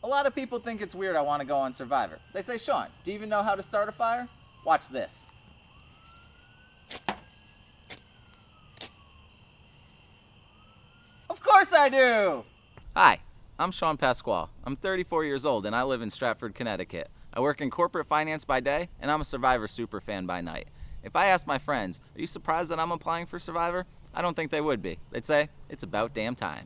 A lot of people think it's weird I want to go on Survivor. They say, Shaun, do you even know how to start a fire? Watch this. Of course I do! Hi, I'm Shaun Pascquale. I'm 34 years old and I live in Stratford, Connecticut. I work in corporate finance by day and I'm a Survivor superfan by night. If I asked my friends, are you surprised that I'm applying for Survivor? I don't think they would be. They'd say, it's about damn time.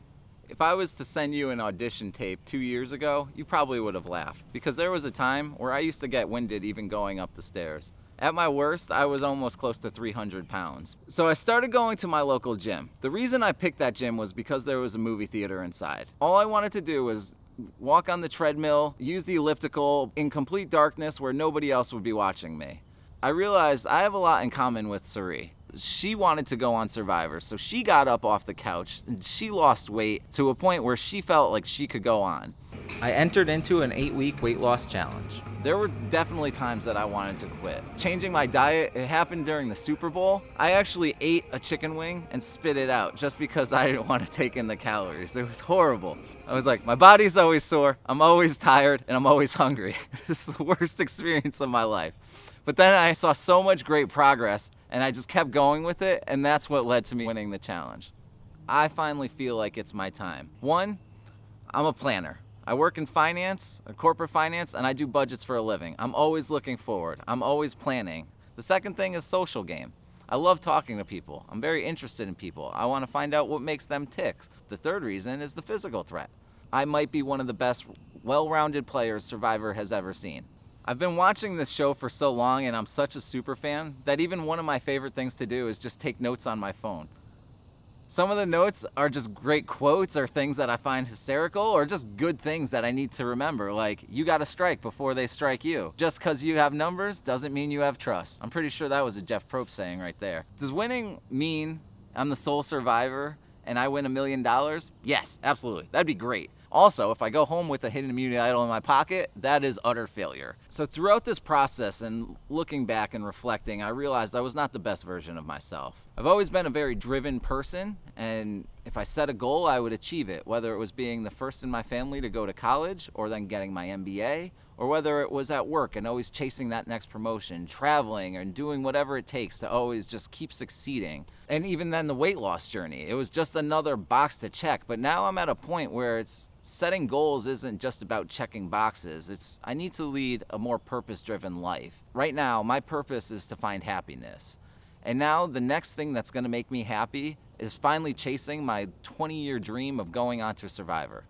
If I was to send you an audition tape 2 years ago, you probably would have laughed, because there was a time where I used to get winded even going up the stairs. At my worst, I was almost close to 300 pounds. So I started going to my local gym. The reason I picked that gym was because there was a movie theater inside. All I wanted to do was walk on the treadmill, use the elliptical in complete darkness where nobody else would be watching me. I realized I have a lot in common with Suri. She wanted to go on Survivor, so she got up off the couch and she lost weight to a point where she felt like she could go on. I entered into an 8-week weight loss challenge. There were definitely times that I wanted to quit. Changing my diet, it happened during the Super Bowl. I actually ate a chicken wing and spit it out just because I didn't want to take in the calories. It was horrible. I was like, my body's always sore, I'm always tired, and I'm always hungry. This is the worst experience of my life. But then I saw so much great progress and I just kept going with it, and that's what led to me winning the challenge. I finally feel like it's my time. One, I'm a planner. I work in finance, corporate finance, and I do budgets for a living. I'm always looking forward. I'm always planning. The second thing is social game. I love talking to people. I'm very interested in people. I want to find out what makes them tick. The third reason is the physical threat. I might be one of the best well-rounded players Survivor has ever seen. I've been watching this show for so long and I'm such a super fan that even one of my favorite things to do is just take notes on my phone. Some of the notes are just great quotes or things that I find hysterical or just good things that I need to remember, like, you gotta strike before they strike you. Just because you have numbers doesn't mean you have trust. I'm pretty sure that was a Jeff Probst saying right there. Does winning mean I'm the sole survivor and I win $1 million? Yes, absolutely. That'd be great. Also, if I go home with a hidden immunity idol in my pocket, that is utter failure. So throughout this process and looking back and reflecting, I realized I was not the best version of myself. I've always been a very driven person, and if I set a goal, I would achieve it, whether it was being the first in my family to go to college, or then getting my MBA, or whether it was at work and always chasing that next promotion, traveling, and doing whatever it takes to always just keep succeeding. And even then, the weight loss journey, it was just another box to check, but now I'm at a point where it's setting goals isn't just about checking boxes. I need to lead a more purpose-driven life. Right now, my purpose is to find happiness. And now the next thing that's gonna make me happy is finally chasing my 20-year dream of going on to Survivor.